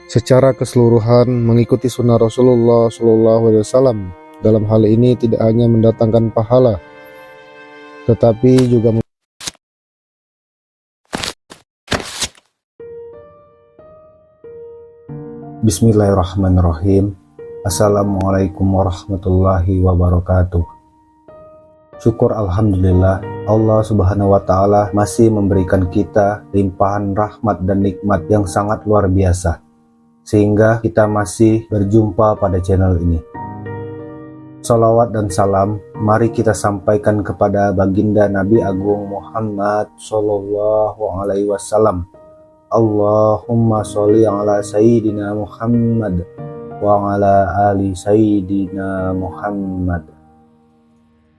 secara keseluruhan mengikuti sunnah Rasulullah SAW. Dalam hal ini tidak hanya mendatangkan pahala, tetapi juga Bismillahirrahmanirrahim. Assalamualaikum warahmatullahi wabarakatuh. Syukur alhamdulillah, Allah subhanahu wa ta'ala masih memberikan kita limpahan rahmat dan nikmat yang sangat luar biasa, sehingga kita masih berjumpa pada channel ini. Salawat dan salam mari kita sampaikan kepada baginda Nabi Agung Muhammad Sallallahu Alaihi Wasallam. Allahumma sholli ala Sayyidina Muhammad wa ala ali Sayyidina Muhammad.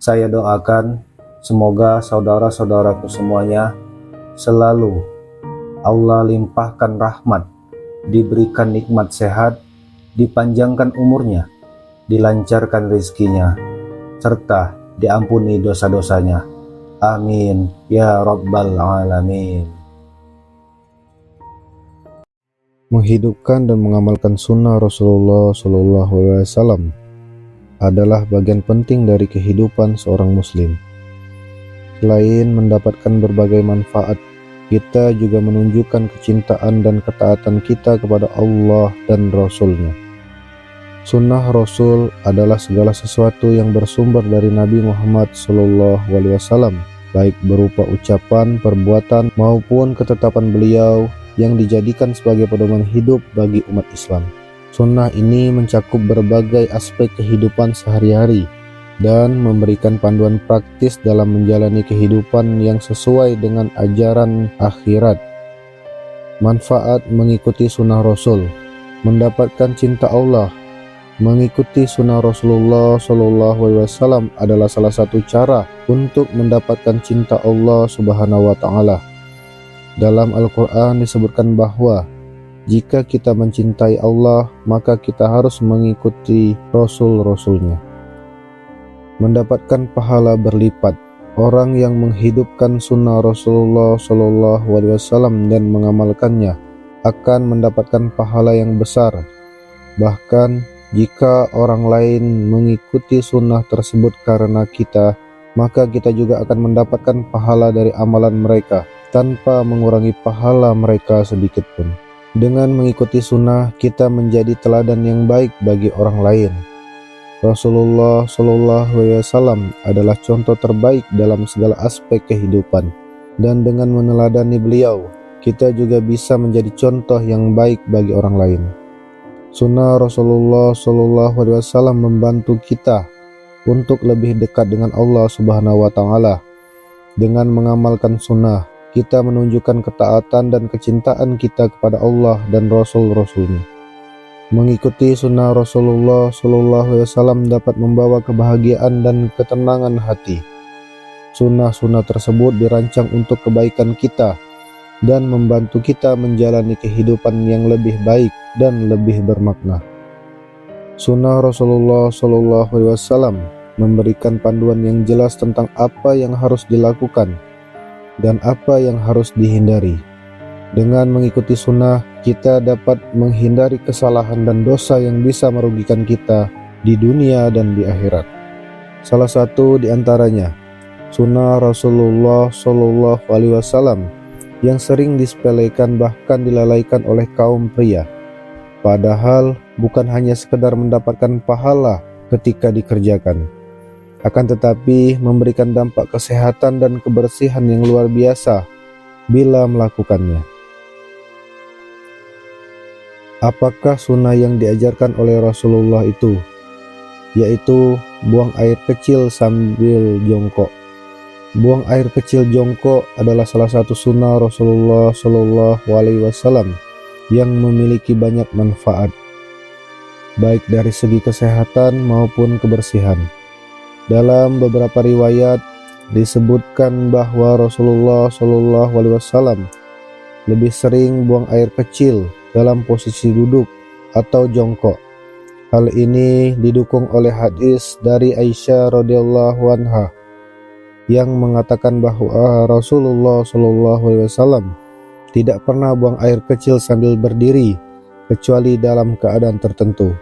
Saya doakan semoga saudara-saudaraku semuanya selalu Allah limpahkan rahmat, diberikan nikmat sehat, dipanjangkan umurnya, dilancarkan rezekinya, serta diampuni dosa-dosanya. Amin ya rabbal alamin. menghidupkan dan mengamalkan sunnah Rasulullah SAW adalah bagian penting dari kehidupan seorang muslim. Selain mendapatkan berbagai manfaat, kita juga menunjukkan kecintaan dan ketaatan kita kepada Allah dan Rasul-Nya. Sunnah Rasul adalah segala sesuatu yang bersumber dari Nabi Muhammad SAW, baik berupa ucapan, perbuatan, maupun ketetapan beliau yang dijadikan sebagai pedoman hidup bagi umat Islam. Sunnah ini mencakup berbagai aspek kehidupan sehari-hari dan memberikan panduan praktis dalam menjalani kehidupan yang sesuai dengan ajaran akhirat. Manfaat mengikuti sunnah Rasul: mendapatkan cinta Allah. Mengikuti sunnah Rasulullah SAW adalah salah satu cara untuk mendapatkan cinta Allah Subhanahu wa Ta'ala. Dalam Al-Quran disebutkan bahwa jika kita mencintai Allah, maka kita harus mengikuti Rasul-Rasulnya. Mendapatkan pahala berlipat. Orang yang menghidupkan sunnah Rasulullah SAW dan mengamalkannya akan mendapatkan pahala yang besar. Bahkan jika orang lain mengikuti sunnah tersebut karena kita, maka kita juga akan mendapatkan pahala dari amalan mereka tanpa mengurangi pahala mereka sedikit pun. Dengan mengikuti sunnah, kita menjadi teladan yang baik bagi orang lain. Rasulullah SAW adalah contoh terbaik dalam segala aspek kehidupan, dan dengan meneladani beliau, kita juga bisa menjadi contoh yang baik bagi orang lain. Sunnah Rasulullah SAW membantu kita untuk lebih dekat dengan Allah Subhanahu wa Ta'ala. Dengan mengamalkan sunnah, kita menunjukkan ketaatan dan kecintaan kita kepada Allah dan Rasul-Rasulnya. Mengikuti sunnah Rasulullah SAW dapat membawa kebahagiaan dan ketenangan hati. Sunnah-sunnah tersebut dirancang untuk kebaikan kita dan membantu kita menjalani kehidupan yang lebih baik dan lebih bermakna. Sunnah Rasulullah SAW memberikan panduan yang jelas tentang apa yang harus dilakukan dan apa yang harus dihindari. Dengan mengikuti sunnah, kita dapat menghindari kesalahan dan dosa yang bisa merugikan kita di dunia dan di akhirat. Salah satu di antaranya, sunnah Rasulullah SAW yang sering disepelekan bahkan dilalaikan oleh kaum pria. Padahal bukan hanya sekedar mendapatkan pahala ketika dikerjakan, akan tetapi memberikan dampak kesehatan dan kebersihan yang luar biasa bila melakukannya. Apakah sunnah yang diajarkan oleh Rasulullah itu? Yaitu buang air kecil sambil jongkok. Buang air kecil jongkok adalah salah satu sunnah Rasulullah SAW yang memiliki banyak manfaat, baik dari segi kesehatan maupun kebersihan. Dalam beberapa riwayat disebutkan bahwa Rasulullah SAW lebih sering buang air kecil dalam posisi duduk atau jongkok. Hal ini didukung oleh hadis dari Aisyah radhiyallahu anha yang mengatakan bahwa Rasulullah SAW tidak pernah buang air kecil sambil berdiri kecuali dalam keadaan tertentu.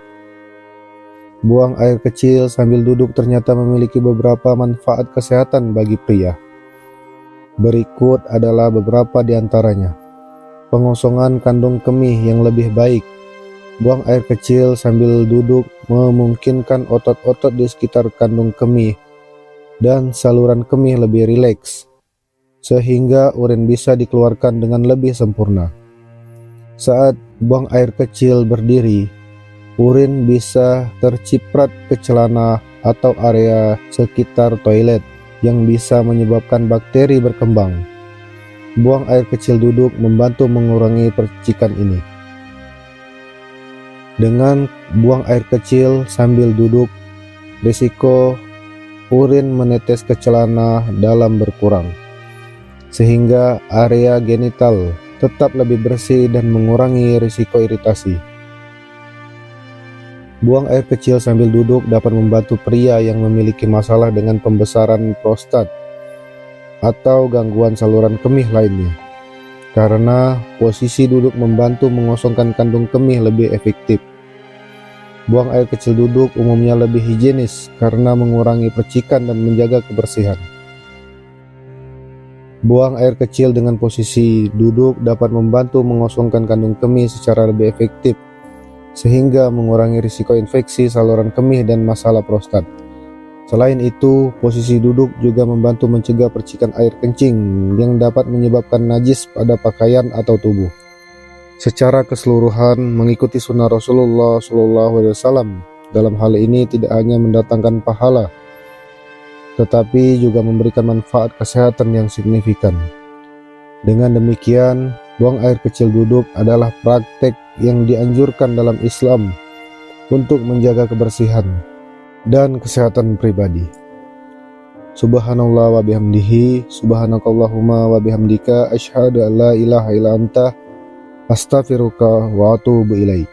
Buang air kecil sambil duduk ternyata memiliki beberapa manfaat kesehatan bagi pria. Berikut adalah beberapa di antaranya. Pengosongan kandung kemih yang lebih baik. Buang air kecil sambil duduk memungkinkan otot-otot di sekitar kandung kemih dan saluran kemih lebih rileks, sehingga urin bisa dikeluarkan dengan lebih sempurna. Saat buang air kecil berdiri, urin bisa terciprat ke celana atau area sekitar toilet yang bisa menyebabkan bakteri berkembang. Buang air kecil duduk membantu mengurangi percikan ini. Dengan buang air kecil sambil duduk, risiko urin menetes ke celana dalam berkurang, sehingga area genital tetap lebih bersih dan mengurangi risiko iritasi. Buang air kecil sambil duduk dapat membantu pria yang memiliki masalah dengan pembesaran prostat atau gangguan saluran kemih lainnya, karena posisi duduk membantu mengosongkan kandung kemih lebih efektif. Buang air kecil duduk umumnya lebih higienis karena mengurangi percikan dan menjaga kebersihan. Buang air kecil dengan posisi duduk dapat membantu mengosongkan kandung kemih secara lebih efektif, sehingga mengurangi risiko infeksi saluran kemih dan masalah prostat. Selain itu, posisi duduk juga membantu mencegah percikan air kencing yang dapat menyebabkan najis pada pakaian atau tubuh. Secara keseluruhan, mengikuti sunnah Rasulullah SAW dalam hal ini tidak hanya mendatangkan pahala, tetapi juga memberikan manfaat kesehatan yang signifikan. Dengan demikian, buang air kecil duduk adalah praktek yang dianjurkan dalam Islam untuk menjaga kebersihan dan kesehatan pribadi. Subhanallah wa bihamdihi, subhanakallahumma wa bihamdika, asyhadu an la ilaha illa anta, astaghfiruka wa atubu ilaik.